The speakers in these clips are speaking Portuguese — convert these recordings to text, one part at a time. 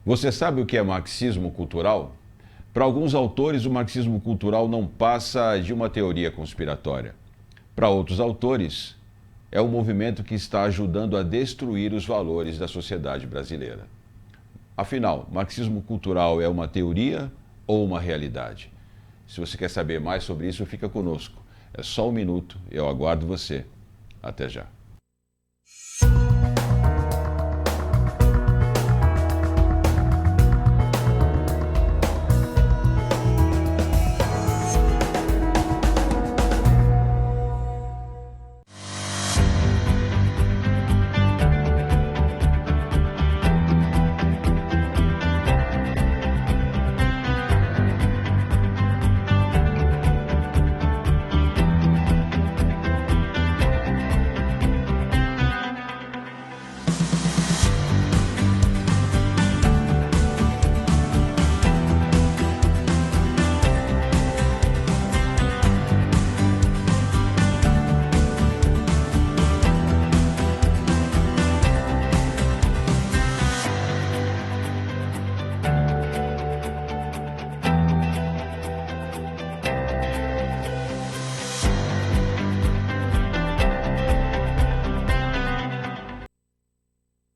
Você sabe o que é marxismo cultural? Para alguns autores, o marxismo cultural não passa de uma teoria conspiratória. Para outros autores, é um movimento que está ajudando a destruir os valores da sociedade brasileira. Afinal, marxismo cultural é uma teoria ou uma realidade? Se você quer saber mais sobre isso, fica conosco. É só um minuto, eu aguardo você. Até já.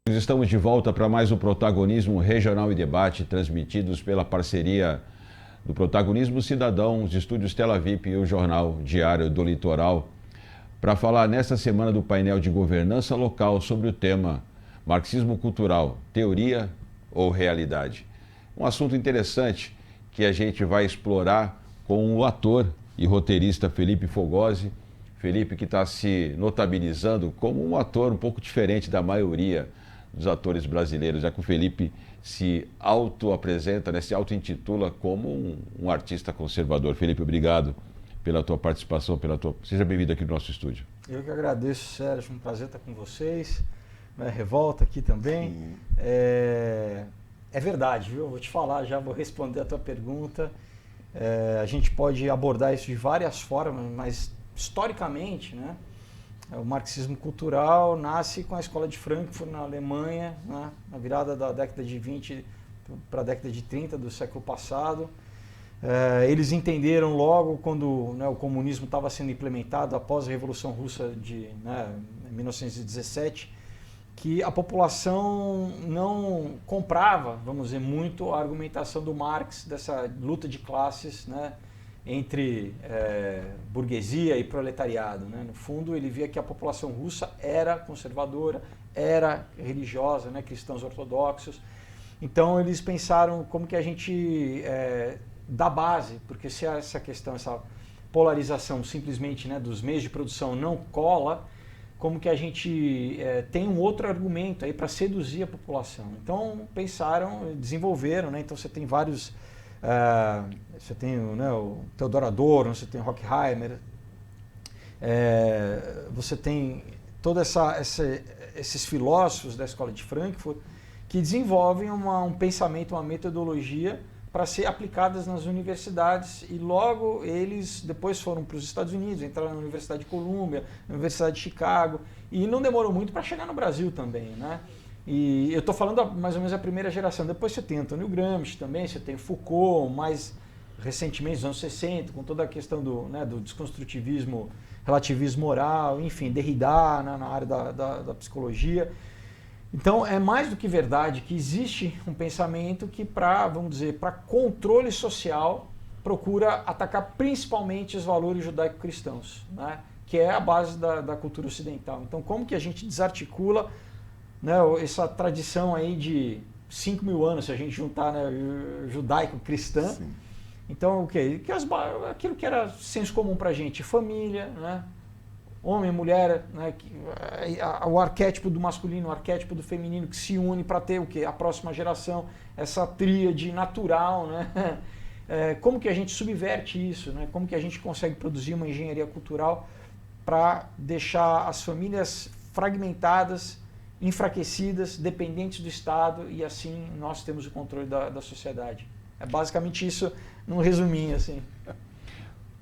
Estamos de volta para mais um Protagonismo Regional e Debate, transmitidos pela parceria do Protagonismo Cidadão, os estúdios Tela VIP e o Jornal Diário do Litoral, para falar nesta semana do painel de governança local sobre o tema marxismo cultural, teoria ou realidade. Um assunto interessante que a gente vai explorar com o ator e roteirista Felipe Fogosi. Felipe, que está se notabilizando como um ator um pouco diferente da maioria dos atores brasileiros, já que o Felipe se auto-apresenta, né, se auto-intitula como um artista conservador. Felipe, obrigado pela tua participação, Seja bem-vindo aqui no nosso estúdio. Eu que agradeço, Sérgio, um prazer estar com vocês, né, Revolta aqui também. É verdade, viu? Eu vou te falar, já vou responder a tua pergunta. A gente pode abordar isso de várias formas, mas historicamente, né? O marxismo cultural nasce com a escola de Frankfurt, na Alemanha, né, na virada da década de 20 para a década de 30 do século passado. Eles entenderam logo quando, né, o comunismo estava sendo implementado após a Revolução Russa de 1917, que a população não comprava, vamos dizer, muito a argumentação do Marx, dessa luta de classes, né, entre burguesia e proletariado, né? No fundo, ele via que a população russa era conservadora, era religiosa, né? Cristãos ortodoxos. Então, eles pensaram como que a gente dá base, porque se essa questão, essa polarização simplesmente, né, dos meios de produção não cola, como que a gente tem um outro argumento aí para seduzir a população. Então, pensaram, desenvolveram, né? Então, você tem vários... você tem, né, o Theodor Adorno, você tem o Horkheimer, você tem todos esses filósofos da escola de Frankfurt que desenvolvem um pensamento, uma metodologia para ser aplicadas nas universidades, e logo eles depois foram para os Estados Unidos, entraram na Universidade de Colômbia, na Universidade de Chicago, e não demorou muito para chegar no Brasil também, né? E eu estou falando mais ou menos a primeira geração. Depois você tem Antônio Gramsci também, você tem Foucault, mais recentemente, nos anos 60, com toda a questão do desconstrutivismo, relativismo moral, enfim, Derrida na área da psicologia. Então, é mais do que verdade que existe um pensamento que, vamos dizer, para controle social, procura atacar principalmente os valores judaico-cristãos, né, que é a base da cultura ocidental. Então, como que a gente desarticula, né, essa tradição aí de 5.000 anos, se a gente juntar, né, judaico-cristã? Sim. Então, o quê? Aquilo que era senso comum para a gente, família, né, homem, mulher, né, o arquétipo do masculino, o arquétipo do feminino que se une para ter o quê? A próxima geração, essa tríade natural, né? Como que a gente subverte isso, né? Como que a gente consegue produzir uma engenharia cultural para deixar as famílias fragmentadas, enfraquecidas, dependentes do Estado, e assim nós temos o controle da sociedade. É basicamente isso, num resuminho assim.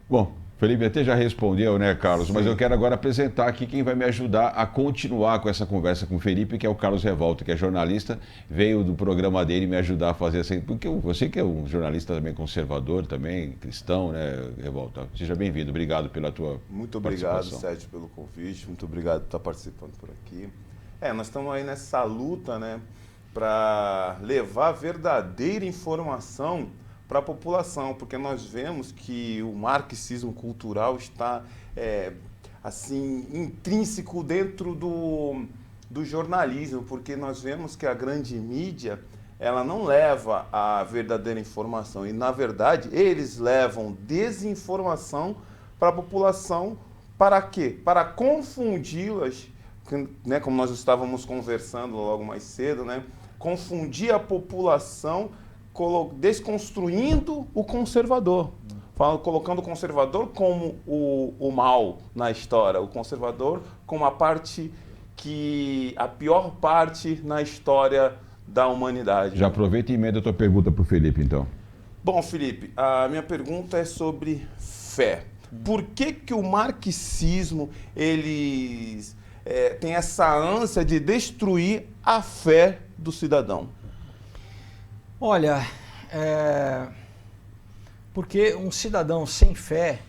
Bom, Felipe até já respondeu, né, Carlos? Sim. Mas eu quero agora apresentar aqui quem vai me ajudar a continuar com essa conversa com o Felipe, que é o Carlos Revolta, que é jornalista, veio do programa dele me ajudar a fazer essa... Porque você que é um jornalista também conservador, também cristão, né, Revolta? Seja bem-vindo, obrigado pela tua Muito obrigado, Sérgio, pelo convite, muito obrigado por estar participando por aqui. Nós estamos aí nessa luta, né, para levar verdadeira informação para a população, porque nós vemos que o marxismo cultural está assim intrínseco dentro do jornalismo, porque nós vemos que a grande mídia ela não leva a verdadeira informação e, na verdade, eles levam desinformação para a população. Para quê? Para confundi-las, né, como nós estávamos conversando logo mais cedo, né, confundir a população desconstruindo o conservador, colocando o conservador como o mal na história, o conservador como a pior parte na história da humanidade. Já aproveita e emenda a tua pergunta para o Felipe, então. Bom, Felipe, a minha pergunta é sobre fé. Por que o marxismo tem essa ânsia de destruir a fé do cidadão? Olha, porque um cidadão sem fé,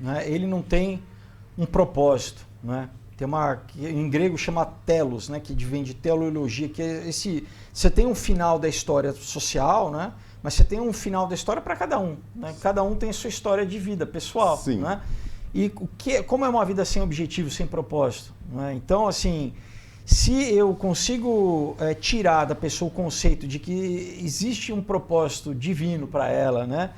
né, ele não tem um propósito, né? Tem que em grego chama telos, né, que vem de teleologia, que é você tem um final da história social, né, mas você tem um final da história para cada um, né? Cada um tem a sua história de vida pessoal, sim, né? E como é uma vida sem objetivo, sem propósito, né? Então, assim, se eu consigo tirar da pessoa o conceito de que existe um propósito divino para ela, né?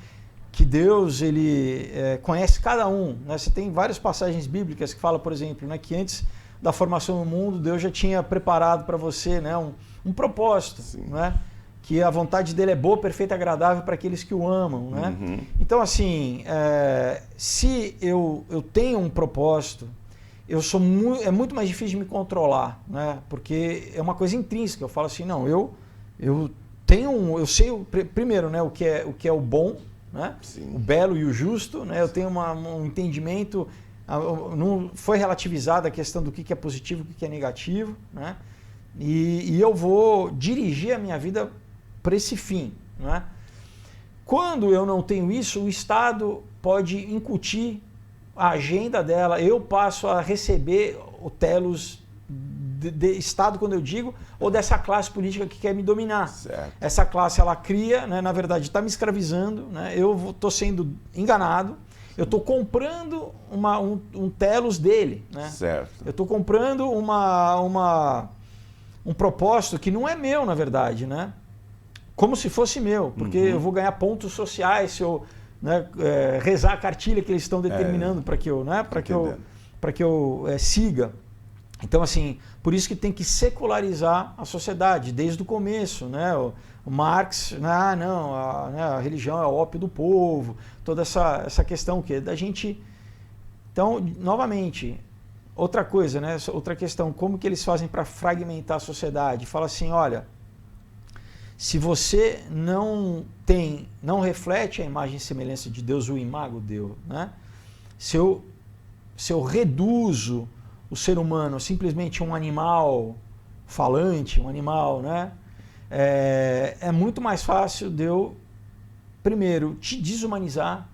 Que Deus ele conhece cada um, né? Você tem várias passagens bíblicas que falam, por exemplo, né, que antes da formação do mundo Deus já tinha preparado para você, né, um propósito, né? Que a vontade dele é boa, perfeita e agradável para aqueles que o amam, né? Uhum. Então, assim, se eu tenho um propósito, é muito mais difícil de me controlar, né? Porque é uma coisa intrínseca. Eu falo assim, não, eu sei primeiro, né, o que é o bom, né? O belo e o justo, né? Eu tenho um entendimento, não foi relativizada a questão do que é positivo, o que é negativo, né? E eu vou dirigir a minha vida para esse fim, né? Quando eu não tenho isso, o Estado pode incutir a agenda dela, eu passo a receber o telos de Estado, quando eu digo, ou dessa classe política que quer me dominar. Certo. Essa classe, ela cria, né, na verdade, está me escravizando, né, eu estou sendo enganado, eu estou comprando um telos dele. Né? Certo. Eu estou comprando um propósito que não é meu, na verdade, né? Como se fosse meu, porque eu vou ganhar pontos sociais se eu, né, rezar a cartilha que eles estão determinando para que eu, né, para que eu siga. Então, assim, por isso que tem que secularizar a sociedade desde o começo, né? O Marx, a religião é o ópio do povo, toda essa questão que da gente. Então, novamente, outra coisa, né? Outra questão, como que eles fazem para fragmentar a sociedade? Fala assim, olha, se você não reflete a imagem e semelhança de Deus, o imago Deus, né? Se eu reduzo o ser humano simplesmente um animal falante, um animal, né? É muito mais fácil de eu, primeiro, te desumanizar,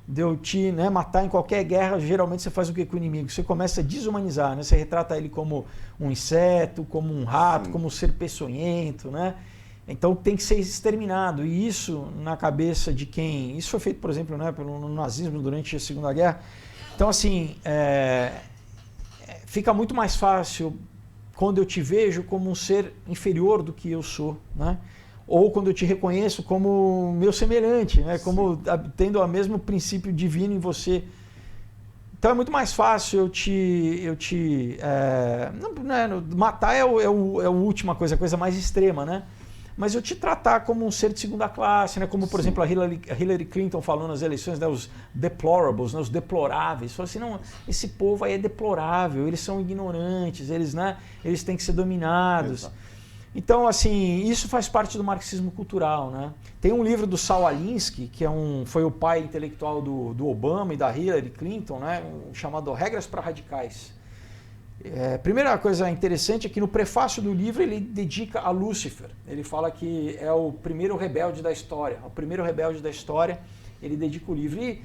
de eu te, né, matar em qualquer guerra. Geralmente você faz o que com o inimigo? Você começa a desumanizar, né? Você retrata ele como um inseto, como um rato, como um ser peçonhento, né? Então tem que ser exterminado. E isso na cabeça de quem... Isso foi feito, por exemplo, né, pelo nazismo durante a Segunda Guerra. Então, assim, fica muito mais fácil quando eu te vejo como um ser inferior do que eu sou, né? Ou quando eu te reconheço como meu semelhante, né? Como tendo o mesmo princípio divino em você. Então é muito mais fácil matar é a última coisa, a coisa mais extrema, né? Mas eu te tratar como um ser de segunda classe, né? Como, por exemplo, a Hillary Clinton falou nas eleições, né? Os deplorables, né? Os deploráveis. Falou assim, não, esse povo aí é deplorável, eles são ignorantes, eles têm que ser dominados. Então, assim, isso faz parte do marxismo cultural, né? Tem um livro do Saul Alinsky, que foi o pai intelectual do Obama e da Hillary Clinton, né? Chamado Regras para Radicais. Primeira coisa interessante é que no prefácio do livro ele dedica a Lúcifer. Ele fala que é o primeiro rebelde da história. O primeiro rebelde da história, ele dedica o livro. E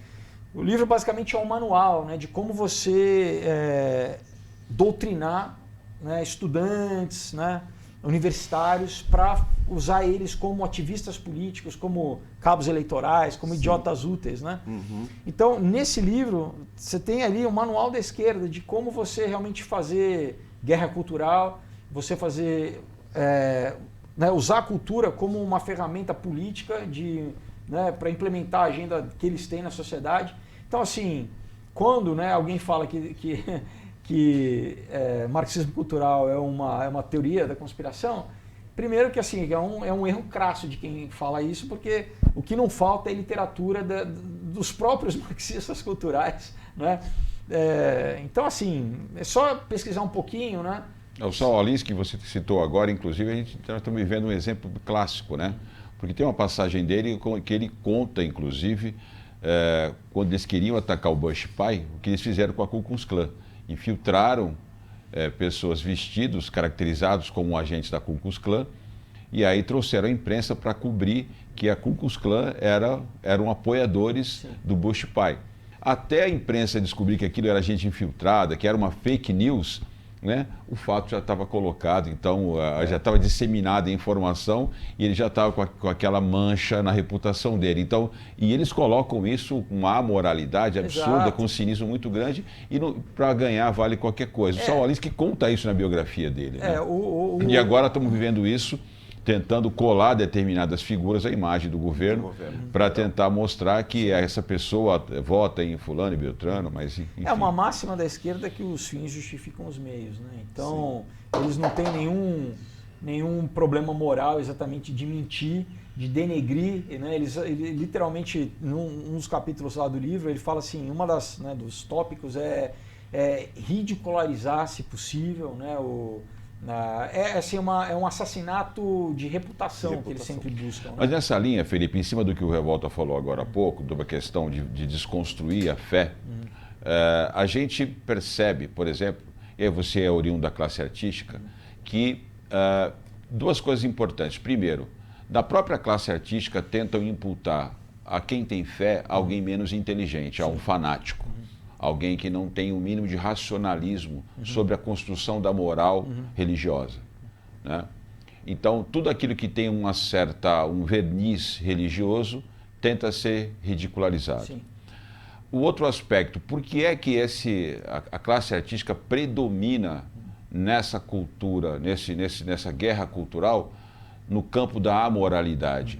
o livro basicamente é um manual, né, de como você doutrinar, né, estudantes, né, universitários, para usar eles como ativistas políticos, como cabos eleitorais, como idiotas úteis, né? Então, nesse livro, você tem ali um manual da esquerda de como você realmente fazer guerra cultural, você fazer, né, usar a cultura como uma ferramenta política né, para implementar a agenda que eles têm na sociedade. Então, assim, quando, né, alguém fala que marxismo cultural é uma teoria da conspiração, primeiro que assim, é um erro crasso de quem fala isso, porque o que não falta é literatura dos próprios marxistas culturais, né? Então, assim, é só pesquisar um pouquinho, né? O Saul Alinsky, que você citou agora, inclusive, nós estamos vivendo um exemplo clássico, né? Porque tem uma passagem dele que ele conta, inclusive, quando eles queriam atacar o Bush pai, o que eles fizeram com a Ku Klux Klan. Infiltraram pessoas vestidos, caracterizados como agentes da Ku Klux Klan, e aí trouxeram a imprensa para cobrir que a Ku Klux Klan eram apoiadores do Bush pai. Até a imprensa descobrir que aquilo era gente infiltrada, que era uma fake news, né? O fato já estava colocado, então já estava disseminada a informação e ele já estava com aquela mancha na reputação dele. Então, e eles colocam isso com uma amoralidade absurda, Exato. com um cinismo muito grande, e para ganhar vale qualquer coisa. O Saul Alinsky conta isso na biografia dele. Né? E agora estamos vivendo isso, tentando colar determinadas figuras à imagem do governo, para tentar mostrar que essa pessoa vota em fulano e beltrano, mas enfim. É uma máxima da esquerda que os fins justificam os meios, né? Então, eles não têm nenhum problema moral exatamente de mentir, de denegrir, né? Ele literalmente, num dos capítulos lá do livro, ele fala assim, dos tópicos é ridicularizar, se possível, né? É um assassinato de reputação que eles sempre buscam. Né? Mas nessa linha, Felipe, em cima do que o Revolta falou agora há pouco, sobre a questão de desconstruir a fé, a gente percebe, por exemplo, e você é oriundo da classe artística, que duas coisas importantes. Primeiro, da própria classe artística tentam imputar a quem tem fé alguém menos inteligente, a um fanático. Alguém que não tem o mínimo de racionalismo sobre a construção da moral religiosa. Né? Então, tudo aquilo que tem um verniz religioso tenta ser ridicularizado. Sim. O outro aspecto, por que é que a classe artística predomina nessa cultura, nessa guerra cultural, no campo da amoralidade?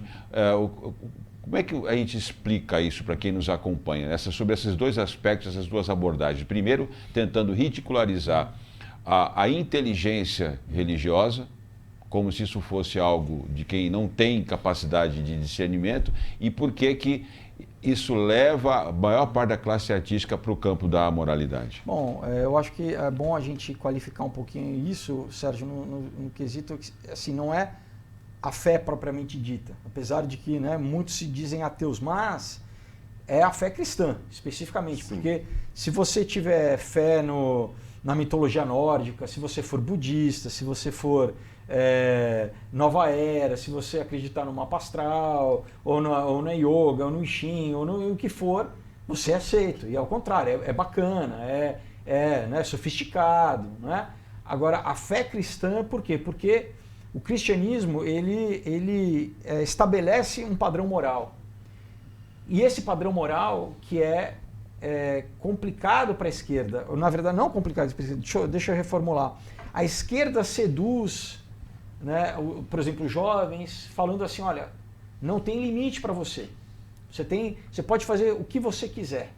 Como é que a gente explica isso para quem nos acompanha, sobre esses dois aspectos, essas duas abordagens? Primeiro, tentando ridicularizar a inteligência religiosa, como se isso fosse algo de quem não tem capacidade de discernimento, e por que isso leva a maior parte da classe artística para o campo da amoralidade? Bom, eu acho que é bom a gente qualificar um pouquinho isso, Sérgio, no quesito, assim, não é a fé propriamente dita, apesar de que, né, muitos se dizem ateus, mas é a fé cristã, especificamente. Sim. Porque se você tiver fé na mitologia nórdica, se você for budista, se você for nova era, se você acreditar no mapa astral, ou na yoga, ou no I Ching, ou no que for, você é aceito. E ao contrário, é bacana, né, sofisticado. Né? Agora, a fé cristã, por quê? Porque o cristianismo ele estabelece um padrão moral. E esse padrão moral que é complicado para a esquerda, ou na verdade não complicado para a esquerda, deixa eu reformular. A esquerda seduz, né, por exemplo, jovens, falando assim, olha, não tem limite para você. Você pode fazer o que você quiser.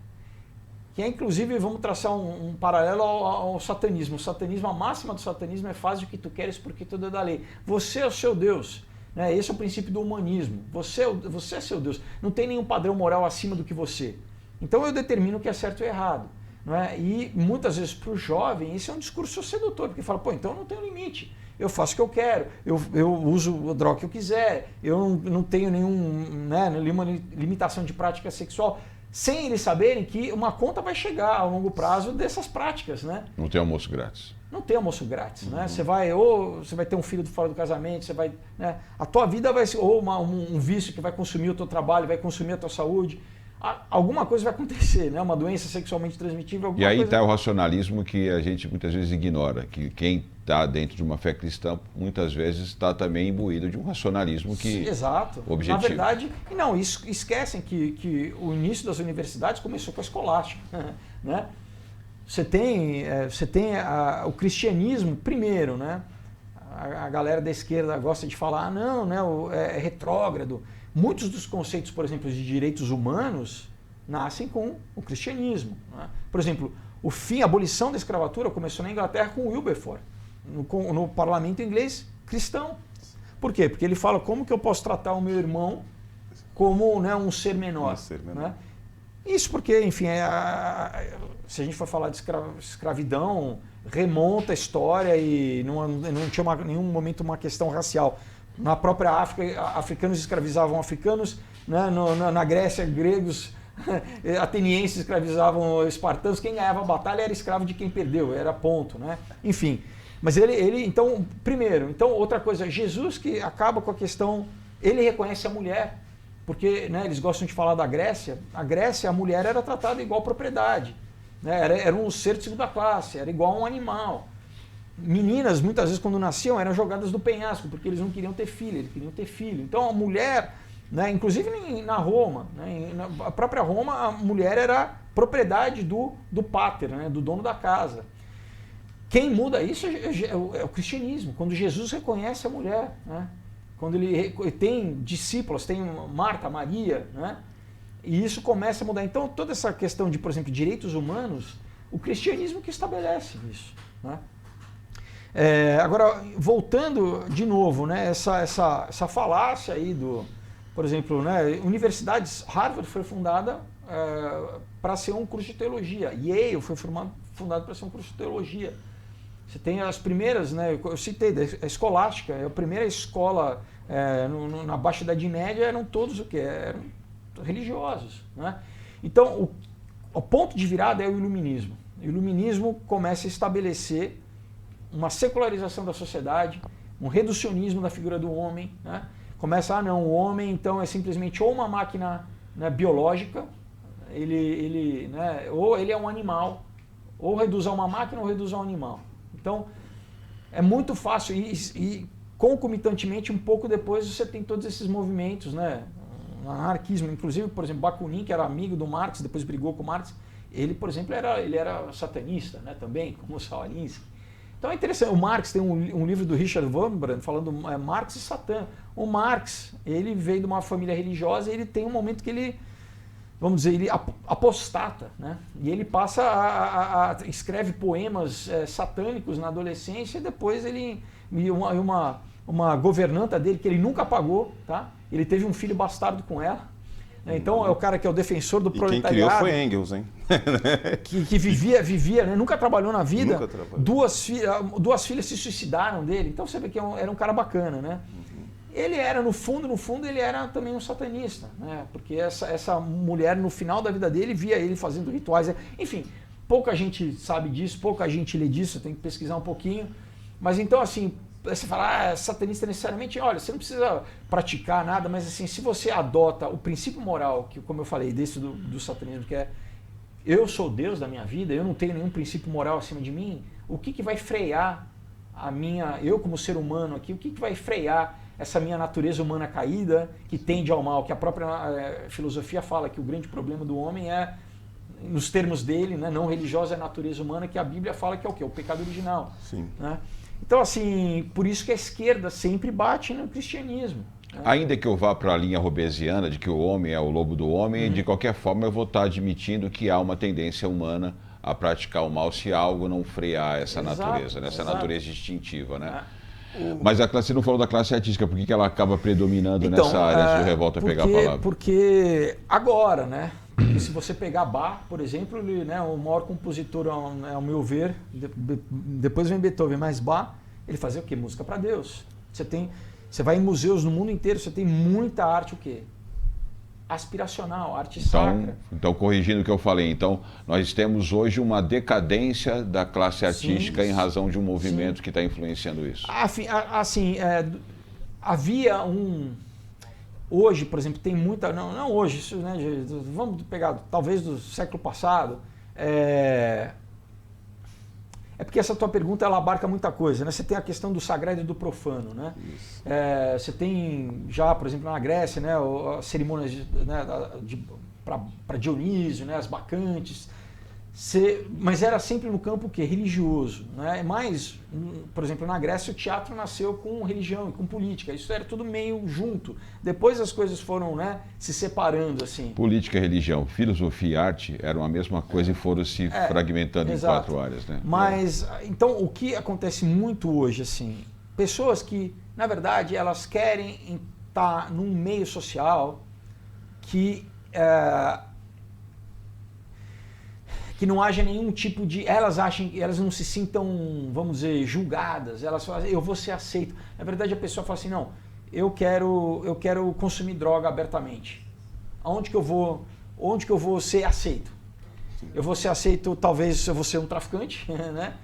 Que inclusive, vamos traçar um paralelo ao satanismo. O satanismo, a máxima do satanismo é faz o que tu queres porque tudo é da lei. Você é o seu Deus. Né? Esse é o princípio do humanismo. Você é seu Deus. Não tem nenhum padrão moral acima do que você. Então eu determino o que é certo e errado. Não é? E muitas vezes para o jovem isso é um discurso sedutor, porque fala, pô, então não tem limite. eu faço o que eu quero, eu uso a droga que eu quiser, eu não tenho nenhuma limitação de prática sexual, sem eles saberem que uma conta vai chegar a longo prazo dessas práticas, né? Não tem almoço grátis. Não tem almoço grátis, né? Você vai ter um filho fora do casamento, você vai, né? A tua vida vai ser um vício que vai consumir o teu trabalho, vai consumir a tua saúde. Alguma coisa vai acontecer, né? Uma doença sexualmente transmitível. E aí está o racionalismo que a gente muitas vezes ignora, que quem está dentro de uma fé cristã muitas vezes está também imbuído de um racionalismo que exato. Objetivo. Na verdade, não, esquecem que o início das universidades começou com a escolástica, né? Você tem o cristianismo primeiro, né? A galera da esquerda gosta de falar, não, né? É retrógrado. Muitos dos conceitos, por exemplo, de direitos humanos nascem com o cristianismo, né? Por exemplo, a abolição da escravatura começou na Inglaterra com Wilberforce, no parlamento inglês cristão. Por quê? Porque ele fala como que eu posso tratar o meu irmão como, né, um ser menor. Né? Isso porque, enfim, se a gente for falar de escravidão, remonta a história e não tinha em nenhum momento uma questão racial. Na própria África, africanos escravizavam africanos, né? Na Grécia, gregos, atenienses escravizavam espartanos. Quem ganhava a batalha era escravo de quem perdeu, era ponto, né? Enfim, mas então, primeiro, outra coisa, Jesus que acaba com a questão, ele reconhece a mulher, porque, né, eles gostam de falar da Grécia. A Grécia, a mulher era tratada igual propriedade, né? Era um ser de segunda classe, era igual a um animal. Meninas, muitas vezes, quando nasciam, eram jogadas do penhasco, porque eles não queriam ter filho, eles queriam ter filho. Então, a mulher, né, inclusive na Roma, né, na própria Roma, a mulher era propriedade do pater, né, do dono da casa. Quem muda isso é o cristianismo, quando Jesus reconhece a mulher, né, quando ele tem discípulos, tem Marta, Maria, né, e isso começa a mudar. Então, toda essa questão de, por exemplo, direitos humanos, o cristianismo que estabelece isso, né? Agora, voltando de novo, né, essa falácia aí por exemplo, né, universidades, Harvard foi fundada para ser um curso de teologia, Yale foi fundado para ser um curso de teologia. Você tem as primeiras, né, eu citei, a escolástica, a primeira escola na Baixa Idade Média eram todos o quê? Eram religiosos, né? Então, o ponto de virada é o iluminismo. O iluminismo começa a estabelecer uma secularização da sociedade, um reducionismo da figura do homem, né? Começa, não, o homem então é simplesmente ou uma máquina, né, biológica, né, ou ele é um animal, ou reduz a uma máquina ou reduz a um animal. Então, é muito fácil e concomitantemente, um pouco depois, você tem todos esses movimentos, né? O anarquismo, inclusive, por exemplo, Bakunin, que era amigo do Marx, depois brigou com o Marx, ele, por exemplo, ele era satanista, né, também, como o Sawalinski. Então é interessante, o Marx tem um livro do Richard Wurmbrand falando Marx e Satã. O Marx, ele veio de uma família religiosa e ele tem um momento que ele, vamos dizer, ele apostata, né? E ele passa escreve poemas satânicos na adolescência e depois uma governanta dele, que ele nunca pagou, tá? Ele teve um filho bastardo com ela. Então é o cara que é o defensor do proletariado. Quem criou foi Engels, hein? que vivia, né? Nunca trabalhou na vida. Nunca trabalhou. Duas filhas se suicidaram dele. Então você vê que era um cara bacana, né? Uhum. Ele era, no fundo, ele era também um satanista, né? Porque essa mulher, no final da vida dele, via ele fazendo rituais. Enfim, pouca gente sabe disso, pouca gente lê disso, tem que pesquisar um pouquinho. Mas então, assim, você fala, satanista necessariamente, olha, você não precisa praticar nada, mas assim, se você adota o princípio moral, que como eu falei, desse do satanismo, que é eu sou Deus da minha vida, eu não tenho nenhum princípio moral acima de mim, o que vai frear eu como ser humano aqui, o que vai frear essa minha natureza humana caída, que tende ao mal, que a própria filosofia fala que o grande problema do homem é, nos termos dele, né, não religiosa, é a natureza humana, que a Bíblia fala que é o quê? O pecado original. Sim. Né? Então, assim, por isso que a esquerda sempre bate no cristianismo. Né? Ainda que eu vá para a linha robesiana de que o homem é o lobo do homem, de qualquer forma eu vou estar admitindo que há uma tendência humana a praticar o mal se algo não frear essa natureza, né? Essa natureza instintiva, né? Mas você não falou da classe artística, por que ela acaba predominando então, nessa área, antes do Revolta pegar a palavra? Porque agora, né? Porque se você pegar Bach, por exemplo, ele, né, o maior compositor, ao meu ver, depois vem Beethoven, mas Bach, Ele fazia o quê? Música para Deus. Você vai em museus no mundo inteiro, você tem muita arte o quê? Aspiracional, arte sacra. Então, corrigindo o que eu falei, então nós temos hoje uma decadência da classe artística em razão de um movimento que está influenciando isso. Assim, havia hoje, por exemplo, tem muita... Não hoje, isso, né, vamos pegar talvez do século passado. É porque essa tua pergunta ela abarca muita coisa, né? Você tem a questão do sagrado e do profano, né? Você tem já, por exemplo, na Grécia, né, as cerimônias né, para Dionísio, né, as bacantes. Mas era sempre no campo religioso, né? Mas, por exemplo, na Grécia o teatro nasceu com religião e com política. Isso era tudo meio junto. Depois as coisas foram, né, se separando assim. Política, religião, filosofia e arte eram a mesma coisa e foram se fragmentando exato. em 4 áreas, né? Mas então o que acontece muito hoje assim, pessoas que na verdade elas querem estar num meio social que não haja nenhum tipo de... Elas não se sintam, vamos dizer, julgadas. Elas falam, eu vou ser aceito. Na verdade, a pessoa fala assim, não, eu quero consumir droga abertamente. Onde que eu vou ser aceito? Eu vou ser aceito, talvez, eu vou ser um traficante, né?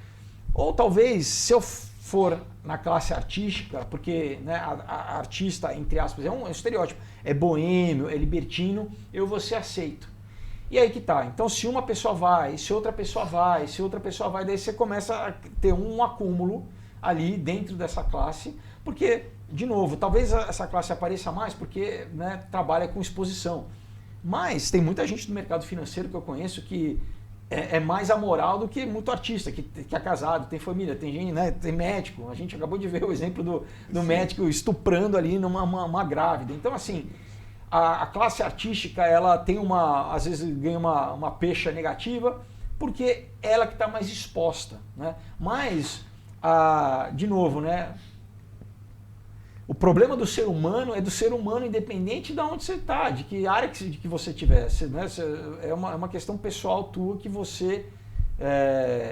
Ou talvez, se eu for na classe artística, porque né, a artista, entre aspas, é um estereótipo, é boêmio, é libertino, eu vou ser aceito. E aí que tá. Então, se uma pessoa vai, se outra pessoa vai, se outra pessoa vai, daí você começa a ter um acúmulo ali dentro dessa classe, porque, de novo, talvez essa classe apareça mais porque né, trabalha com exposição. Mas tem muita gente do mercado financeiro que eu conheço que é mais amoral do que muito artista, que é casado, tem família, tem gente, né, tem médico. A gente acabou de ver o exemplo do médico estuprando ali uma grávida. Então, assim... A classe artística, ela tem às vezes ganha uma pecha negativa, porque ela que está mais exposta, né? Mas, de novo, né? O problema do ser humano é do ser humano independente de onde você está, de que área que você estiver. Né? É uma questão pessoal tua que você...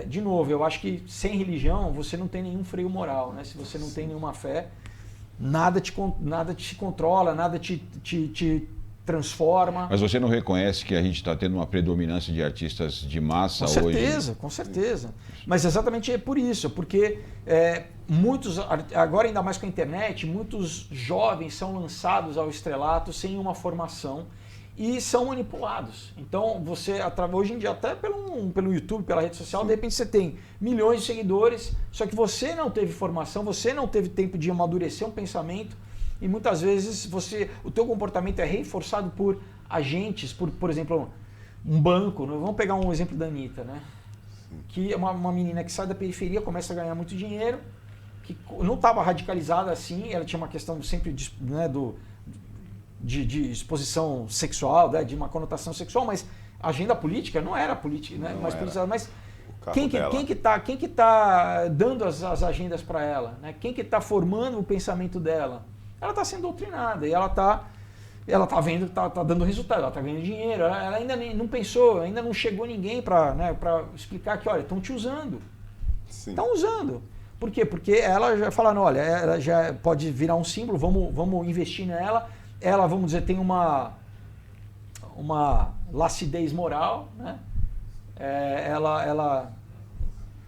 de novo, eu acho que sem religião você não tem nenhum freio moral, né? Se você não tem nenhuma fé... Nada te controla, nada te transforma. Mas você não reconhece que a gente está tendo uma predominância de artistas de massa hoje? Com certeza. Mas exatamente é por isso, porque muitos, agora ainda mais com a internet, muitos jovens são lançados ao estrelato sem uma formação e são manipulados. Então, hoje em dia, até pelo YouTube, pela rede social, de repente você tem milhões de seguidores, só que você não teve formação, você não teve tempo de amadurecer um pensamento e muitas vezes o teu comportamento é reforçado por agentes, por exemplo, um banco. Vamos pegar um exemplo da Anitta, né? Que é uma menina que sai da periferia, começa a ganhar muito dinheiro, que não estava radicalizada assim, ela tinha uma questão sempre de exposição sexual, né, de uma conotação sexual, mas a agenda política não era política, né, mais politizada, mas quem que tá dando as agendas para ela, né? Quem que está formando o pensamento dela? Ela está sendo doutrinada e ela tá vendo que tá dando resultado, ela está ganhando dinheiro, ela ainda não pensou, ainda não chegou ninguém para explicar que, olha, estão te usando, estão usando. Por quê? Porque ela já falando, olha, ela já pode virar um símbolo, vamos investir nela. Ela, vamos dizer, tem uma lacidez moral, né?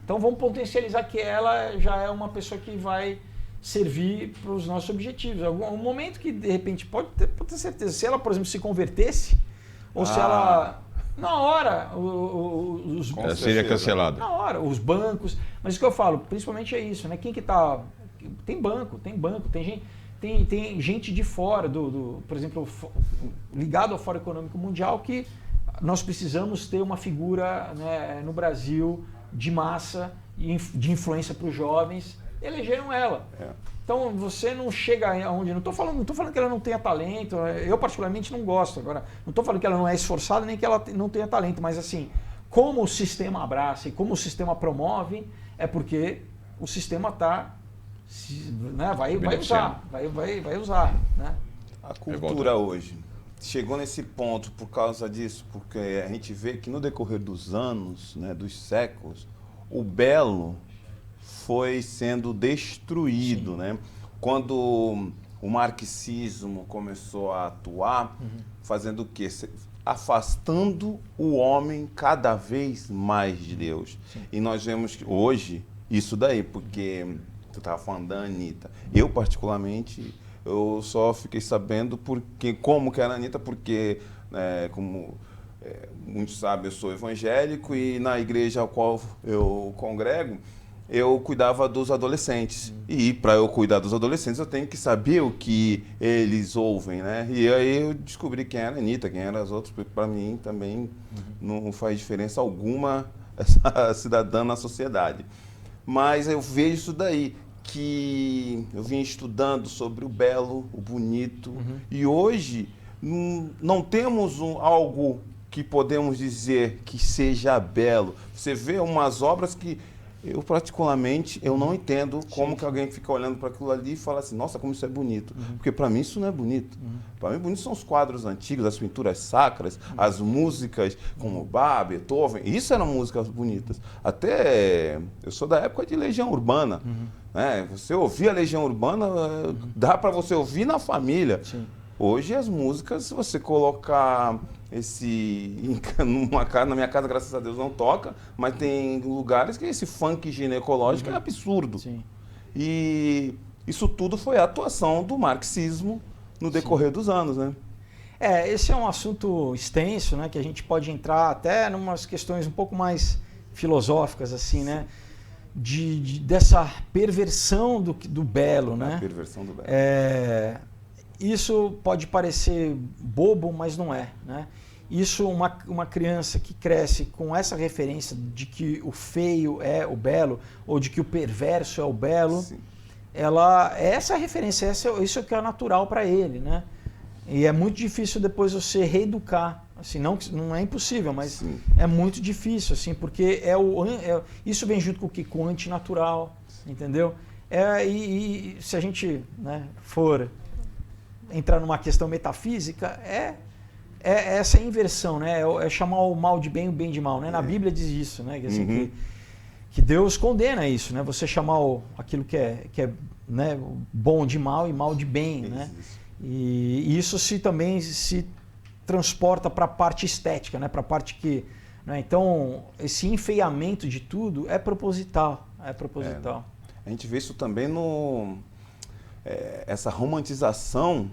Então vamos potencializar que ela já é uma pessoa que vai servir para os nossos objetivos. Um momento que, de repente, pode ter certeza, se ela, por exemplo, se convertesse, ou se ela... Na hora, seria cancelada. Na hora, os bancos... Mas o que eu falo, principalmente é isso, né? Quem que tá... Tem banco, tem gente... Tem gente de fora, por exemplo, ligado ao Fórum Econômico Mundial, que nós precisamos ter uma figura, né, no Brasil de massa, de influência para os jovens. Elegeram ela. Então você não chega aonde... Não estou falando que ela não tenha talento, eu particularmente não gosto. Agora, não estou falando que ela não é esforçada nem que ela não tenha talento, mas assim, como o sistema abraça e como o sistema promove, é porque o sistema está... Né, vai usar. Né? A cultura hoje chegou nesse ponto por causa disso, porque a gente vê que no decorrer dos anos, né, dos séculos, o belo foi sendo destruído, né? Quando o marxismo começou a atuar, fazendo o quê? Afastando o homem cada vez mais de Deus. Sim. E nós vemos que hoje isso daí, porque tu estava falando da Anitta. Eu, particularmente, eu só fiquei sabendo como que era a Anitta, porque, muitos sabem, eu sou evangélico e na igreja ao qual eu congrego, eu cuidava dos adolescentes. E para eu cuidar dos adolescentes, eu tenho que saber o que eles ouvem, né? E aí eu descobri quem era a Anitta, quem eram as outras, porque para mim também não faz diferença alguma essa cidadã na sociedade. Mas eu vejo isso daí, que eu vim estudando sobre o belo, o bonito, e hoje não temos algo que podemos dizer que seja belo. Você vê umas obras que eu, particularmente, eu não entendo como que alguém fica olhando para aquilo ali e fala assim, nossa, como isso é bonito. Porque para mim isso não é bonito. Para mim bonito são os quadros antigos, as pinturas sacras, as músicas como Bach, Beethoven. Isso eram músicas bonitas. Até eu sou da época de Legião Urbana. Né? Você ouvir a Legião Urbana, dá para você ouvir na família. Sim. Hoje as músicas, se você colocar na minha casa, graças a Deus, não toca, mas tem lugares que esse funk ginecológico é absurdo. Sim. E isso tudo foi a atuação do marxismo no decorrer dos anos, né? Esse é um assunto extenso, né, que a gente pode entrar até em umas questões um pouco mais filosóficas, assim, né? Dessa perversão do belo, né? A perversão do belo. Isso pode parecer bobo, mas não é, né? Isso, uma criança que cresce com essa referência de que o feio é o belo, ou de que o perverso é o belo, essa referência, isso é o que é natural para ele, né? E é muito difícil depois você reeducar, assim, não é impossível, mas é muito difícil, assim, porque isso vem junto com o antinatural, entendeu? E se a gente, né, for entrar numa questão metafísica, essa inversão, né? É chamar o mal de bem e o bem de mal, né? Na Bíblia diz isso, né? Assim, que Deus condena isso, né? Você chamar aquilo que é né, bom de mal e mal de bem, né? E isso também se transporta para a parte estética, né? Para a parte que, né? Então, esse enfeiamento de tudo é proposital, A gente vê isso também essa romantização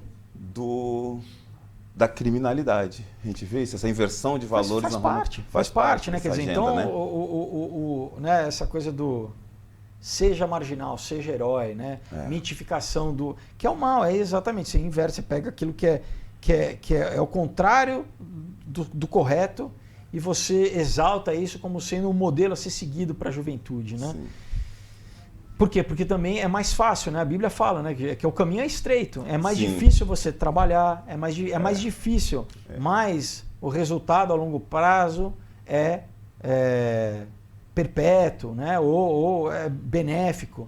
da criminalidade. A gente vê isso, essa inversão de valores. Faz parte, né? Quer dizer, agenda, então, né? Né, essa coisa do seja marginal, seja herói, né? Mitificação que é o mal, exatamente, você inverte, você pega aquilo que é o contrário do correto e você exalta isso como sendo um modelo a ser seguido para a juventude, né? Sim. Por quê? Porque também é mais fácil, né? A Bíblia fala, né, que o caminho é estreito, é mais difícil você trabalhar, é mais difícil, mas o resultado a longo prazo é perpétuo, né? Ou é benéfico.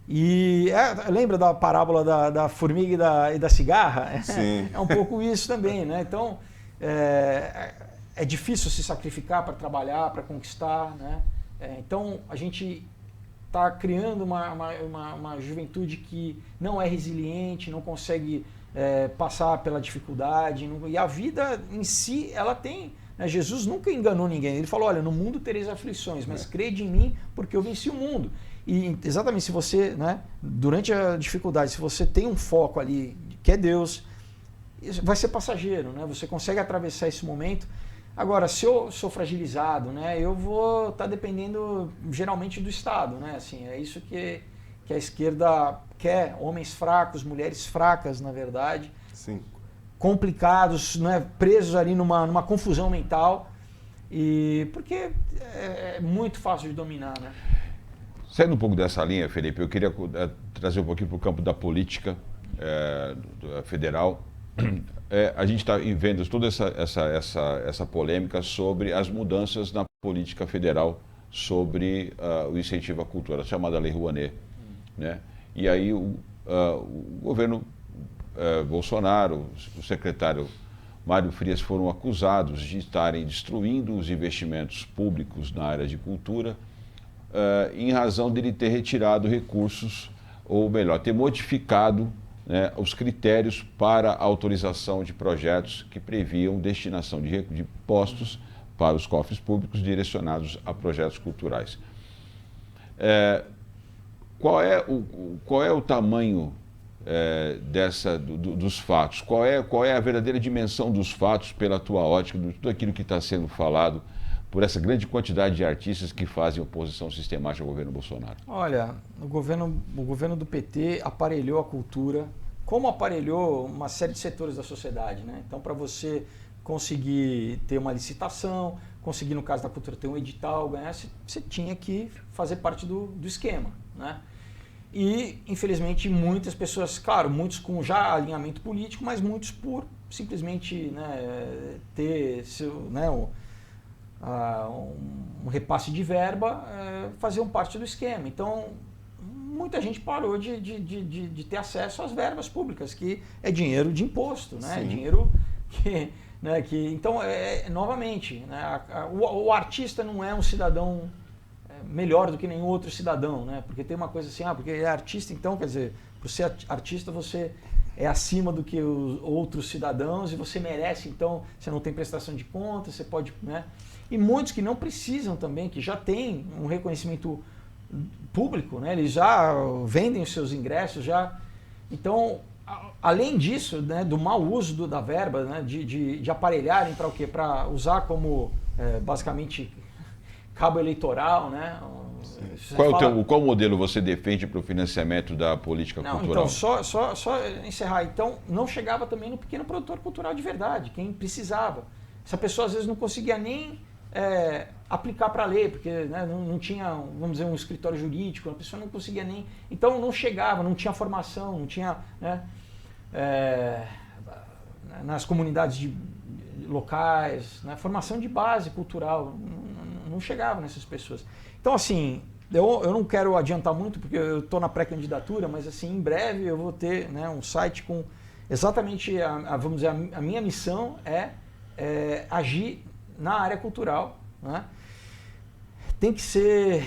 E lembra da parábola da formiga e da cigarra? Sim. É um pouco isso também, né? Então, é difícil se sacrificar para trabalhar, para conquistar, né? Então, a gente está criando uma juventude que não é resiliente, não consegue passar pela dificuldade. E a vida em si, ela tem... Né? Jesus nunca enganou ninguém. Ele falou, olha, no mundo tereis aflições, mas crede em mim porque eu venci o mundo. E exatamente, se você, né, durante a dificuldade, se você tem um foco ali, que é Deus, vai ser passageiro, né? Você consegue atravessar esse momento. Agora, se eu sou fragilizado, né, eu vou estar dependendo geralmente do Estado, né? Assim, é isso que a esquerda quer, homens fracos, mulheres fracas, na verdade. Sim. Complicados, né, presos ali numa confusão mental, porque é muito fácil de dominar, né? Saindo um pouco dessa linha, Felipe, eu queria trazer um pouquinho para o campo da política federal. A gente está vendo toda essa polêmica sobre as mudanças na política federal sobre o incentivo à cultura, a chamada Lei Rouanet, né? E aí o governo Bolsonaro, o secretário Mário Frias foram acusados de estarem destruindo os investimentos públicos na área de cultura, em razão dele ter retirado recursos, ou melhor, ter modificado, né, os critérios para a autorização de projetos que previam destinação de impostos para os cofres públicos direcionados a projetos culturais. Qual é o tamanho dos fatos? Qual é a verdadeira dimensão dos fatos pela tua ótica, de tudo aquilo que está sendo falado por essa grande quantidade de artistas que fazem oposição sistemática ao governo Bolsonaro? Olha, o governo do PT aparelhou a cultura, como aparelhou uma série de setores da sociedade, né? Então, para você conseguir ter uma licitação, conseguir, no caso da cultura, ter um edital, ganhar, você tinha que fazer parte do esquema, né? E, infelizmente, muitas pessoas, claro, muitos com já alinhamento político, mas muitos por simplesmente, né, ter um repasse de verba, faziam parte do esquema. Então, muita gente parou de ter acesso às verbas públicas, que é dinheiro de imposto, né? Dinheiro que... Então, novamente, né, o artista não é um cidadão melhor do que nenhum outro cidadão, né? Porque tem uma coisa assim, porque é artista, então, quer dizer, por ser artista você é acima do que os outros cidadãos e você merece, então, você não tem prestação de contas, você pode, né? E muitos que não precisam também, que já têm um reconhecimento público, né? Eles já vendem os seus ingressos, já... Então, além disso, né, do mau uso da verba, né, de aparelharem para o quê? Para usar como, basicamente, cabo eleitoral, né? Qual modelo você defende para o financiamento da política cultural? Então, só encerrar. Então, não chegava também no pequeno produtor cultural de verdade, quem precisava. Essa pessoa, às vezes, não conseguia nem aplicar para a lei, porque, né, não tinha, vamos dizer, um escritório jurídico, a pessoa não conseguia nem... Então, não chegava, não tinha formação, não tinha... Né, nas comunidades locais, né, formação de base cultural, não chegava nessas pessoas. Então, assim, eu não quero adiantar muito, porque eu estou na pré-candidatura, mas, assim, em breve eu vou ter, né, um site com exatamente, vamos dizer, a minha missão é agir na área cultural, né? Tem que ser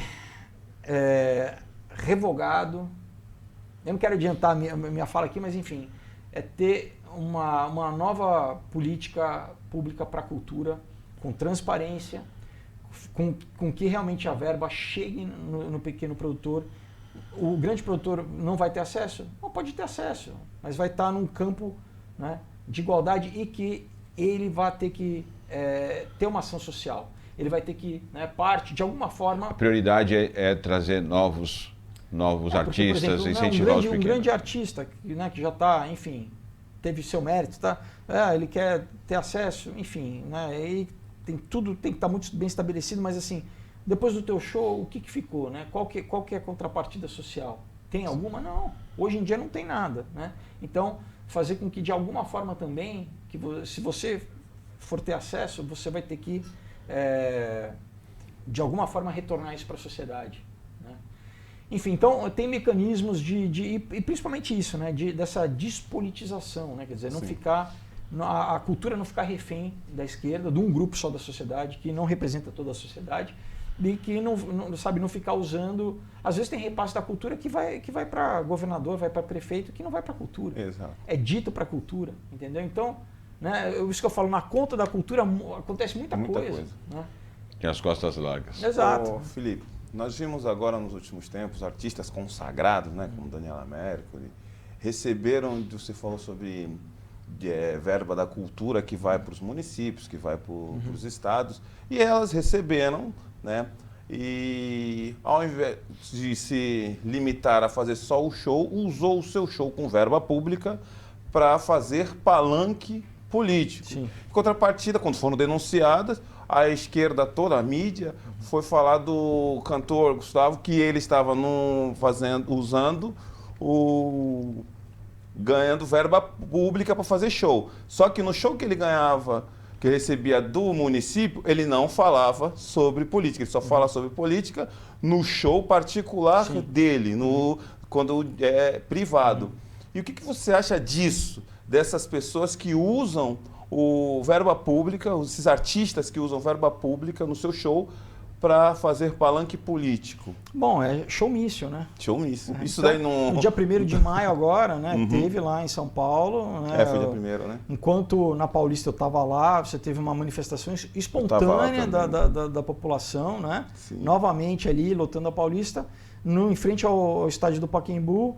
revogado. Eu não quero adiantar a minha fala aqui, mas, enfim, é ter uma nova política pública para a cultura, com transparência, com que realmente a verba chegue no pequeno produtor. O grande produtor não vai ter acesso? Não pode ter acesso, mas vai estar num campo, né, de igualdade e que ele vai ter que ter uma ação social. Ele vai ter que, né, parte, de alguma forma... A prioridade é trazer novos artistas, por exemplo, incentivar os pequenos. Um grande artista, né, que já está, enfim, teve seu mérito, tá? Ele quer ter acesso, enfim, né, e tem que estar muito bem estabelecido, mas, assim, depois do teu show, o que ficou, né? Qual que é a contrapartida social? Tem alguma? Não. Hoje em dia não tem nada, né? Então, fazer com que, de alguma forma também, se você for ter acesso, você vai ter que, de alguma forma, retornar isso para a sociedade, né? Enfim, então, tem mecanismos e principalmente isso, né? Dessa despolitização, né? Quer dizer, não ficar... A cultura não ficar refém da esquerda, de um grupo só da sociedade, que não representa toda a sociedade, e que não ficar usando... Às vezes tem repasse da cultura que vai para governador, vai para prefeito, que não vai para a cultura. Exato. É dito para a cultura, entendeu? Então, né, isso que eu falo, na conta da cultura acontece muita coisa. Né? Tem as costas largas. Exato. Ô, Felipe, nós vimos agora nos últimos tempos artistas consagrados, né, como Daniela Mercury, receberam, você falou sobre... verba da cultura que vai para os municípios, que vai para os estados, e elas receberam, né? E ao invés de se limitar a fazer só o show, usou o seu show com verba pública para fazer palanque político. Sim. Em contrapartida, quando foram denunciadas, a esquerda toda, a mídia, foi falar do cantor Gustavo que ele estava ganhando verba pública para fazer show. Só que no show que ele ganhava, que ele recebia do município, ele não falava sobre política. Ele só fala sobre política no show particular dele, quando é privado. E o que você acha disso? Dessas pessoas que usam verba pública, esses artistas que usam verba pública no seu show para fazer palanque político? Bom, é showmício, né? Showmício. Isso Então, daí não... no dia 1º de maio agora, né, teve lá em São Paulo. Né, foi dia 1º, né? Enquanto na Paulista eu estava lá, você teve uma manifestação espontânea da população, né? Sim. Novamente ali, lotando a Paulista, em frente ao estádio do Pacaembu.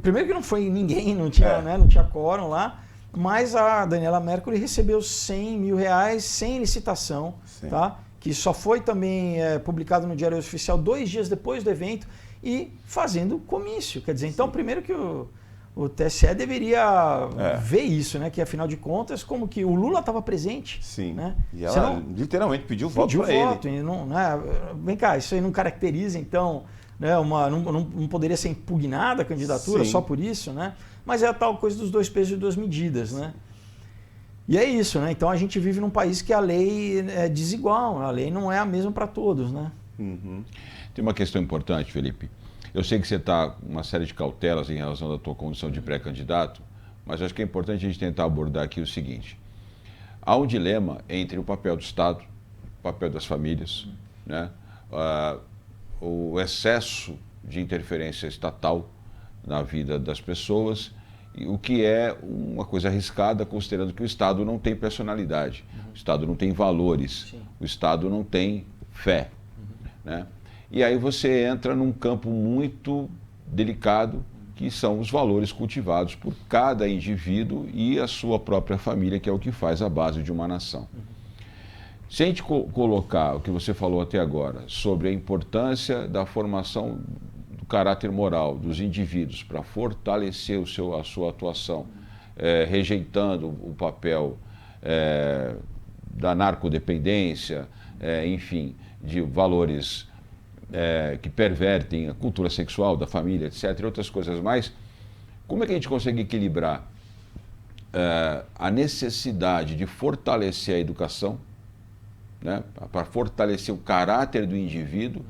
Primeiro que não foi ninguém, não tinha quórum lá, mas a Daniela Mercury recebeu R$100 mil sem licitação, tá? Que só foi também publicado no Diário Oficial 2 dias depois do evento e fazendo comício. Quer dizer, então, primeiro que o TSE deveria ver isso, né? Que afinal de contas, como que o Lula estava presente. Sim. Né? E ela literalmente pediu voto para ele. E não, né? Vem cá, isso aí não caracteriza, então, né? Não poderia ser impugnada a candidatura só por isso, né? Mas é a tal coisa dos 2 pesos e 2 medidas, né? E é isso, né? Então a gente vive num país que a lei é desigual, a lei não é a mesma para todos, né? Tem uma questão importante, Felipe. Eu sei que você está com uma série de cautelas em relação à tua condição de pré-candidato, mas acho que é importante a gente tentar abordar aqui o seguinte. Há um dilema entre o papel do Estado, o papel das famílias, né? O excesso de interferência estatal na vida das pessoas, o que é uma coisa arriscada, considerando que o Estado não tem personalidade, o Estado não tem valores, o Estado não tem fé. Né? E aí você entra num campo muito delicado, que são os valores cultivados por cada indivíduo e a sua própria família, que é o que faz a base de uma nação. Se a gente colocar o que você falou até agora sobre a importância da formação do caráter moral dos indivíduos para fortalecer a sua atuação, rejeitando o papel da narcodependência, enfim, de valores que pervertem a cultura sexual da família, etc., e outras coisas mais, como é que a gente consegue equilibrar a necessidade de fortalecer a educação, né, para fortalecer o caráter do indivíduo,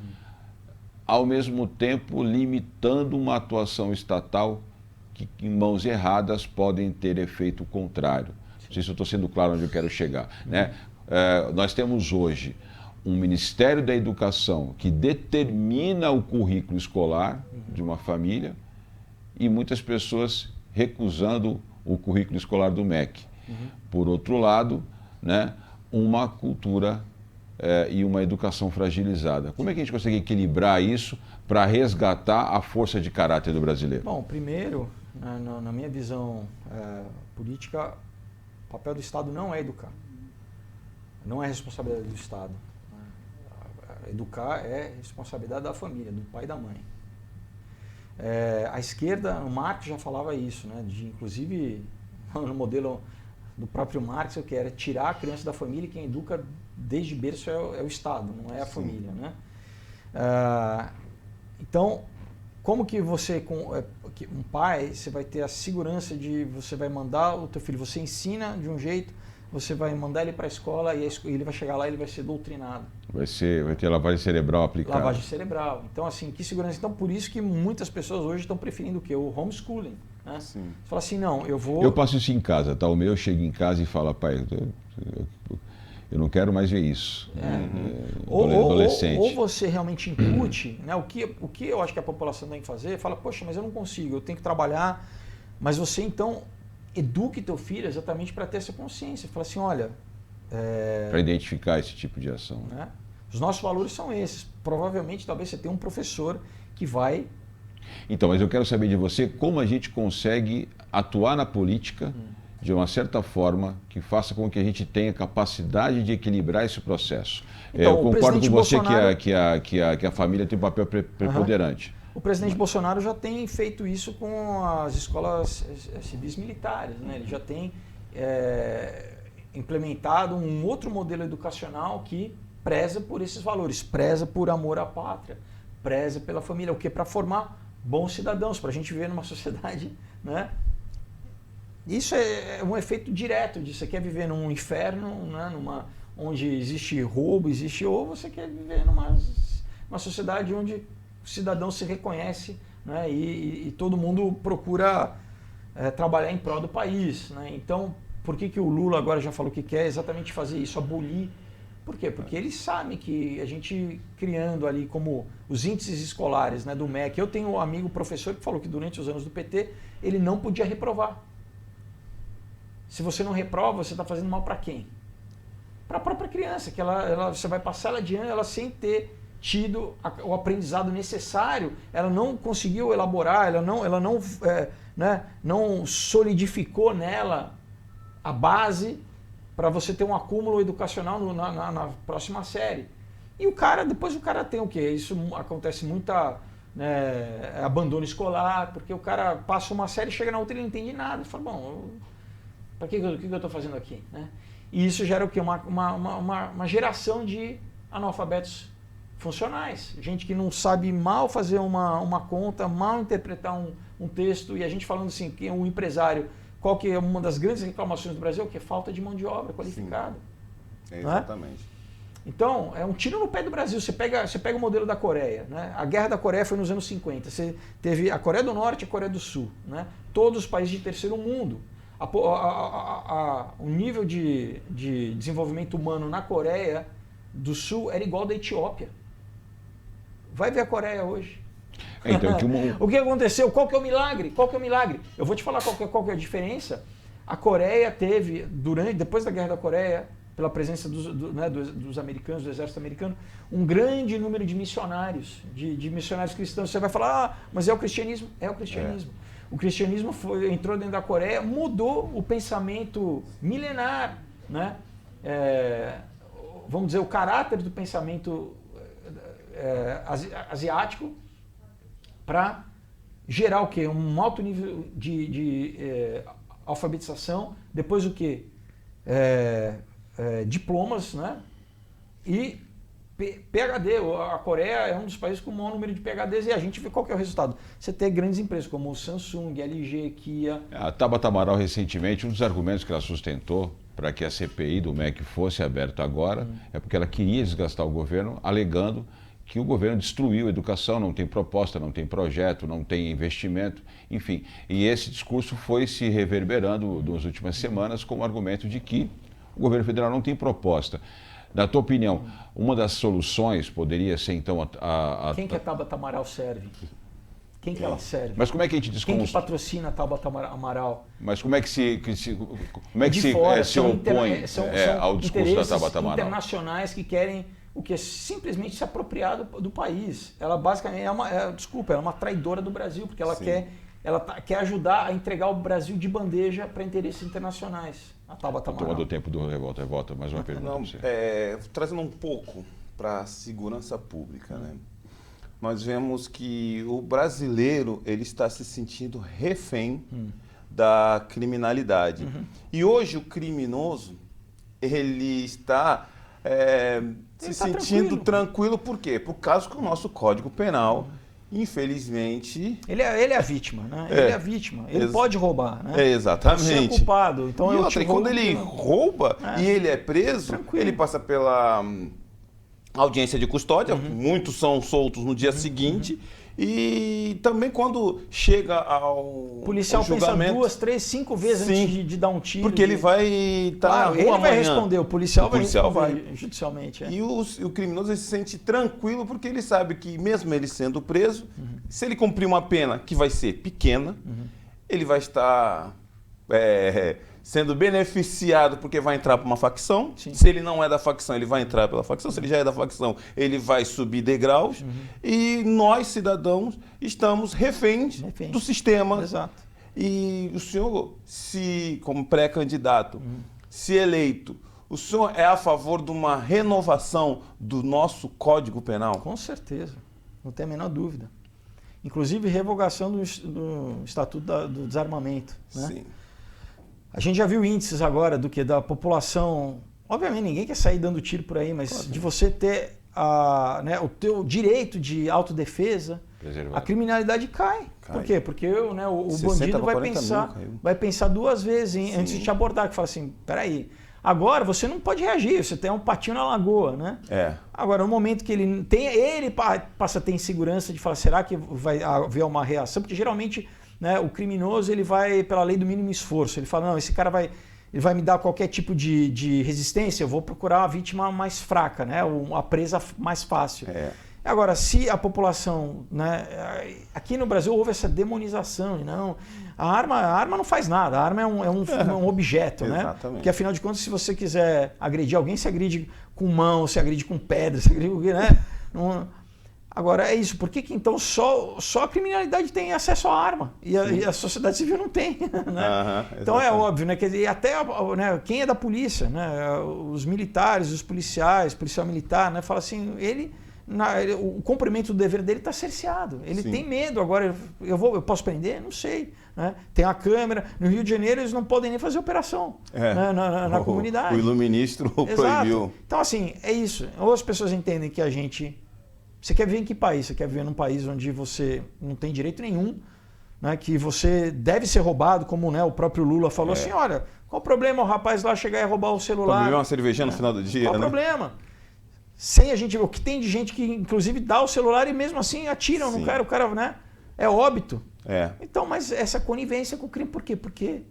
ao mesmo tempo limitando uma atuação estatal que, em mãos erradas, podem ter efeito contrário? Não sei se eu estou sendo claro onde eu quero chegar. Né? Nós temos hoje um Ministério da Educação que determina o currículo escolar de uma família e muitas pessoas recusando o currículo escolar do MEC. Por outro lado, né, uma cultura e uma educação fragilizada. Como é que a gente consegue equilibrar isso para resgatar a força de caráter do brasileiro? Bom, primeiro, na minha visão política, o papel do Estado não é educar. Não é responsabilidade do Estado. Educar é responsabilidade da família, do pai e da mãe. A esquerda, o Marx já falava isso, né? Inclusive no modelo do próprio Marx, que era tirar a criança da família, e quem educa desde berço é o Estado, não é a família. Né? Então, como que você, um pai, você vai ter a segurança de você vai mandar o teu filho, você ensina de um jeito, você vai mandar ele para a escola e ele vai chegar lá e ele vai ser doutrinado. Vai ter lavagem cerebral aplicada. Lavagem cerebral. Então, assim, que segurança? Então, por isso que muitas pessoas hoje estão preferindo o quê? O homeschooling. Né? Você fala assim, não, eu vou... Eu passo isso em casa, tá? O meu chega em casa e fala, pai, eu não quero mais ver isso. Adolescente. Ou você realmente incute, né? O que eu acho que a população tem que fazer, fala, poxa, mas eu não consigo, eu tenho que trabalhar, mas você então eduque teu filho exatamente para ter essa consciência. Fala assim, olha... Para identificar esse tipo de ação. Né? Os nossos valores são esses. Provavelmente, talvez você tenha um professor que vai... Então, mas eu quero saber de você como a gente consegue atuar na política de uma certa forma que faça com que a gente tenha capacidade de equilibrar esse processo. Então, eu concordo com você Bolsonaro... que a família tem um papel preponderante. O presidente Bolsonaro já tem feito isso com as escolas civis militares. Né? Ele já tem implementado um outro modelo educacional que preza por esses valores, preza por amor à pátria, preza pela família, o que? Para formar bons cidadãos, para a gente viver numa sociedade, né? Isso é um efeito direto disso. Você quer viver num inferno, né? Onde existe roubo, ou você quer viver numa sociedade onde o cidadão se reconhece, né? E todo mundo procura trabalhar em prol do país. Né? Então, por que o Lula agora já falou que quer exatamente fazer isso, abolir Por quê? Porque eles sabem que a gente criando ali como os índices escolares, né, do MEC. Eu tenho um amigo professor que falou que durante os anos do PT ele não podia reprovar. Se você não reprova, você está fazendo mal para quem? Para a própria criança, que você vai passar ela adiante, ela sem ter tido o aprendizado necessário, ela não conseguiu elaborar, ela não solidificou nela a base para você ter um acúmulo educacional na próxima série. E depois o cara tem o quê? Isso acontece abandono escolar, porque o cara passa uma série, chega na outra e não entende nada. Fala, bom, para que eu estou fazendo aqui? Né? E isso gera o quê? Uma geração de analfabetos funcionais. Gente que não sabe mal fazer uma conta, mal interpretar um texto, e a gente falando assim, que o empresário, qual que é uma das grandes reclamações do Brasil? Que é falta de mão de obra qualificada. Exatamente. Então, é um tiro no pé do Brasil. Você pega o modelo da Coreia. Né? A Guerra da Coreia foi nos anos 50. Você teve a Coreia do Norte e a Coreia do Sul. Né? Todos os países de terceiro mundo. O nível de desenvolvimento humano na Coreia do Sul era igual ao da Etiópia. Vai ver a Coreia hoje. Então, O que aconteceu? Qual que é o milagre? Eu vou te falar qual que é a diferença. A Coreia teve, depois da Guerra da Coreia, pela presença dos americanos, do exército americano, um grande número de missionários, de missionários cristãos. Você vai falar, mas é o cristianismo? É o cristianismo. O cristianismo entrou dentro da Coreia, mudou o pensamento milenar, né? Vamos dizer, o caráter do pensamento asiático, para gerar o quê? Um alto nível de alfabetização, depois o quê? Diplomas, né? E PhD. A Coreia é um dos países com o maior número de PhDs, e a gente vê qual que é o resultado. Você tem grandes empresas como Samsung, LG, Kia. A Tabata Amaral, recentemente, um dos argumentos que ela sustentou para que a CPI do MEC fosse aberta agora é porque ela queria desgastar o governo, alegando que o governo destruiu a educação, não tem proposta, não tem projeto, não tem investimento, enfim. E esse discurso foi se reverberando nas últimas semanas com o argumento de que o governo federal não tem proposta. Na tua opinião, uma das soluções poderia ser, então, Quem que a Tabata Amaral serve? Quem que ela serve? Mas como é que a gente Quem que patrocina a Tabata Amaral? Mas como é que se opõe ao discurso da Tabata Amaral? Internacionais que querem o que é simplesmente se apropriar do país. Ela basicamente ela é uma traidora do Brasil, porque ela quer ajudar a entregar o Brasil de bandeja para interesses internacionais. A Tabata Amaral. Tomando o tempo do Revolta, mais uma pergunta para você. Trazendo um pouco para a segurança pública, né? Nós vemos que o brasileiro ele está se sentindo refém da criminalidade. E hoje o criminoso ele está se sentindo tranquilo. Por quê? Por causa que o nosso Código Penal, infelizmente... Ele é a vítima, né? Ele é a vítima. Ele pode roubar, né? Exatamente. Você é culpado. Então quando ele rouba e ele é preso, ele passa pela audiência de custódia, muitos são soltos no dia seguinte, e também quando chega ao policial julgamento, pensa 2, 3, 5 vezes antes de dar um tiro. Porque ele vai estar na rua ele vai amanhã. Responder, o policial vai responder judicialmente. E o criminoso ele se sente tranquilo porque ele sabe que mesmo ele sendo preso, se ele cumprir uma pena que vai ser pequena, ele vai estar sendo beneficiado porque vai entrar para uma facção. Sim. Se ele não é da facção, ele vai entrar pela facção. Se ele já é da facção, ele vai subir degraus. E nós, cidadãos, estamos reféns do sistema. Exato. E o senhor, como pré-candidato, se eleito, o senhor é a favor de uma renovação do nosso Código Penal? Com certeza, não tem a menor dúvida. Inclusive revogação do Estatuto do Desarmamento. Né? Sim. A gente já viu índices agora da população. Obviamente ninguém quer sair dando tiro por aí, mas de você ter o teu direito de autodefesa, a criminalidade cai. Por quê? Porque o bandido vai pensar 2 vezes antes de te abordar, que fala assim, peraí, agora você não pode reagir, você tem um patinho na lagoa, né? Agora, no momento que ele passa a ter insegurança de falar, será que vai haver uma reação? Porque geralmente, né, o criminoso ele vai pela lei do mínimo esforço. Ele fala, não, esse cara vai ele vai me dar qualquer tipo de resistência, eu vou procurar a vítima mais fraca, né? A presa mais fácil. Agora, se a população, né, aqui no Brasil houve essa demonização, não, a arma não faz nada, a arma é um objeto, né? Exatamente. Porque afinal de contas, se você quiser agredir alguém, se agride com mão, se agride com pedra, se agride com, né? Agora é isso, por que então só a criminalidade tem acesso à arma e a sociedade civil não tem? Né? Então é óbvio, né? Quer dizer, até né, quem é da polícia, né? Os militares, os policiais, policial militar, né? Fala assim, o cumprimento do dever dele está cerceado. Ele tem medo. Agora, eu posso prender? Não sei. Né? Tem a câmera. No Rio de Janeiro, eles não podem nem fazer operação na comunidade. O iluministro proibiu. Então, assim, é isso. Ou as pessoas entendem que a gente... Você quer viver em que país? Você quer viver num país onde você não tem direito nenhum, né? Que você deve ser roubado, como, né, o próprio Lula falou assim, olha, qual o problema o rapaz lá chegar e roubar o celular? Beber uma cervejinha no final do dia, qual o problema? Sem a gente, o que tem de gente que inclusive dá o celular e mesmo assim atiram no cara, o cara, né, é óbito. Então, mas essa conivência com o crime, por quê? Porque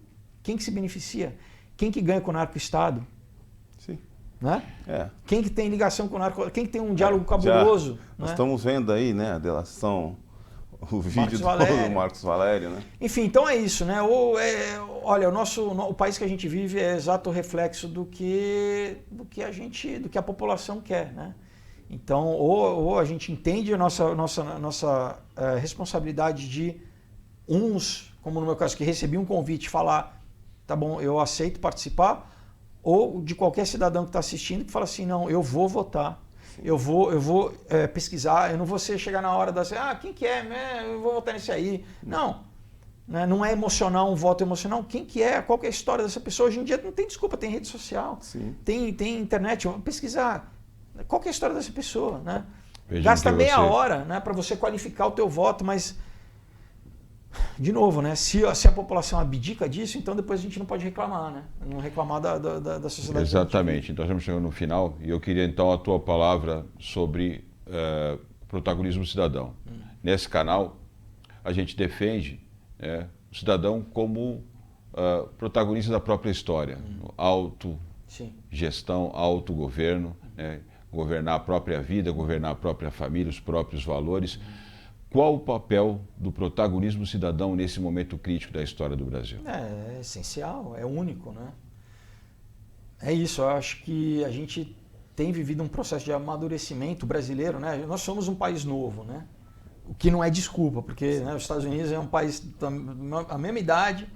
quem que se beneficia? Quem que ganha com o narco-estado? Sim. Né? Quem que tem ligação com o narco? Quem que tem um diálogo cabuloso? Nós estamos vendo aí, né, a delação, o vídeo do Marcos Valério, né? Enfim, então é isso, né? Olha, o país que a gente vive é exato reflexo do que a população quer, né? Então, ou a gente entende a nossa responsabilidade de uns, como no meu caso, que recebi um convite, falar, tá bom, eu aceito participar, ou de qualquer cidadão que está assistindo que fala assim, não, eu vou votar, eu vou pesquisar, eu não vou chegar na hora quem que é, eu vou votar nesse aí. Não, né? Não é emocional, um voto emocional. Quem que é, qual que é a história dessa pessoa? Hoje em dia não tem desculpa, tem rede social, tem internet, eu vou pesquisar qual que é a história dessa pessoa. Né? Gasta meia hora, né, para você qualificar o teu voto, mas... De novo, né? Se a população abdica disso, então depois a gente não pode reclamar, né? Não reclamar da sociedade. Exatamente. Então estamos chegando no final e eu queria então a tua palavra sobre protagonismo cidadão. Nesse canal, a gente defende o cidadão como protagonista da própria história. Autogestão, autogoverno, né? Governar a própria vida, governar a própria família, os próprios valores. Qual o papel do protagonismo cidadão nesse momento crítico da história do Brasil? É essencial, é único, né? É isso, eu acho que a gente tem vivido um processo de amadurecimento brasileiro, né? Nós somos um país novo, né? O que não é desculpa, porque, né, os Estados Unidos é um país da mesma idade,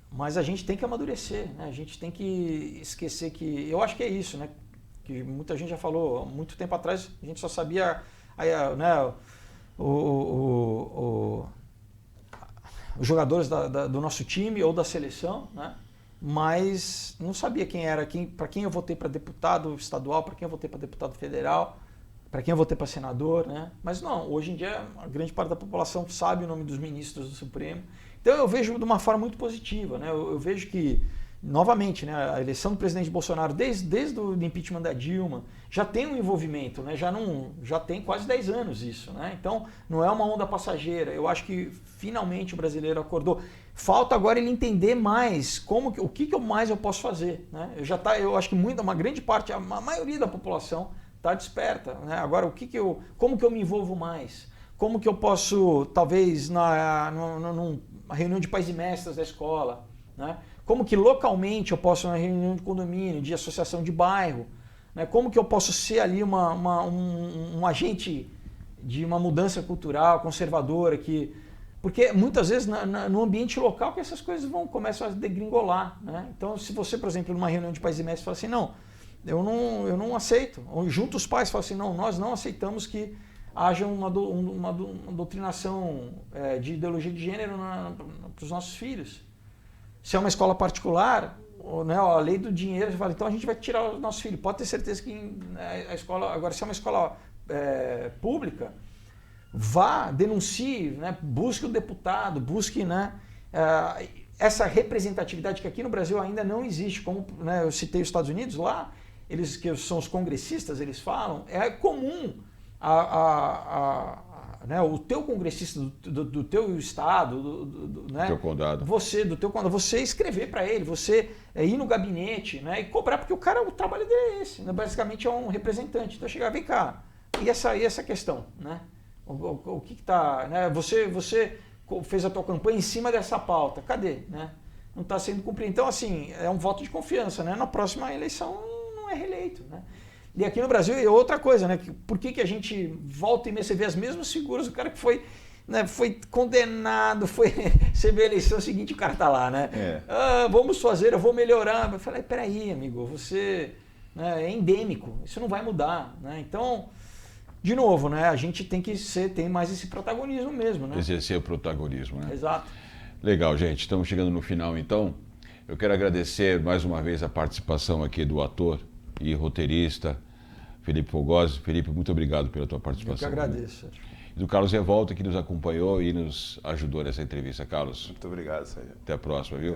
mas a gente tem que amadurecer, né? A gente tem que esquecer que... Eu acho que é isso, né? Que muita gente já falou, há muito tempo atrás a gente só sabia... né, os jogadores do nosso time ou da seleção, né, mas não sabia quem era, para quem eu votei para deputado estadual, para quem eu votei para deputado federal, para quem eu votei para senador, né? Mas não, hoje em dia a grande parte da população sabe o nome dos ministros do Supremo. Então eu vejo de uma forma muito positiva, né? Eu vejo que, novamente, né, a eleição do presidente Bolsonaro, desde o impeachment da Dilma, já tem um envolvimento, né? Já tem quase 10 anos isso, né? Então não é uma onda passageira. Eu acho que finalmente o brasileiro acordou. Falta agora ele entender mais o que mais eu posso fazer, né? Eu acho que uma grande parte, a maioria da população está desperta, né? Agora como que eu me envolvo mais? Como que eu posso, talvez, numa reunião de pais e mestres da escola, né? Como que localmente eu posso, na reunião de condomínio, de associação de bairro, né? Como que eu posso ser ali um agente de uma mudança cultural, conservadora, porque muitas vezes no ambiente local que essas coisas começam a degringolar, né? Então, se você, por exemplo, numa reunião de pais e mestres, fala assim, não, eu não aceito, ou junto os pais falam assim, não, nós não aceitamos que haja uma doutrinação de ideologia de gênero para os nossos filhos. Se é uma escola particular, né, a lei do dinheiro, você fala, então a gente vai tirar o nosso filho. Pode ter certeza que a escola, agora se é uma escola pública, vá, denuncie, né, busque o deputado, busque, né, essa representatividade que aqui no Brasil ainda não existe. Como, né, eu citei os Estados Unidos, lá, eles que são os congressistas, eles falam, é comum né, o teu congressista do teu estado, né, teu condado. do teu condado, você escrever para ele, você ir no gabinete, né, e cobrar, porque o trabalho dele é esse, né, basicamente é um representante. Então chegar, vem cá, e essa questão, né? O que está, né? Você fez a tua campanha em cima dessa pauta, cadê, né? Não está sendo cumprido. Então, assim, é um voto de confiança, né? Na próxima eleição não é reeleito, né? E aqui no Brasil é outra coisa, né? Por que a gente volta e meia, você vê as mesmas figuras, o cara que foi, né, foi condenado, você vê a eleição seguinte, o cara tá lá, né? Vamos fazer, eu vou melhorar. Eu falei, peraí, amigo, você, né, é endêmico, isso não vai mudar, né? Então, de novo, né? A gente tem que tem mais esse protagonismo mesmo, né? Exercer o protagonismo, né? Exato. Legal, gente. Estamos chegando no final, então. Eu quero agradecer mais uma vez a participação aqui do ator e roteirista Felipe Fogosi. Felipe, muito obrigado pela tua participação. Eu que agradeço, Sérgio. E do Carlos Revolta, que nos acompanhou e nos ajudou nessa entrevista. Carlos. Muito obrigado, Sérgio. Até a próxima, viu?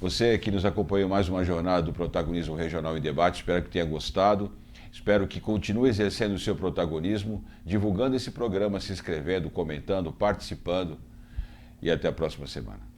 Você que nos acompanhou mais uma jornada do Protagonismo Regional em Debate, espero que tenha gostado. Espero que continue exercendo o seu protagonismo, divulgando esse programa, se inscrevendo, comentando, participando. E até a próxima semana.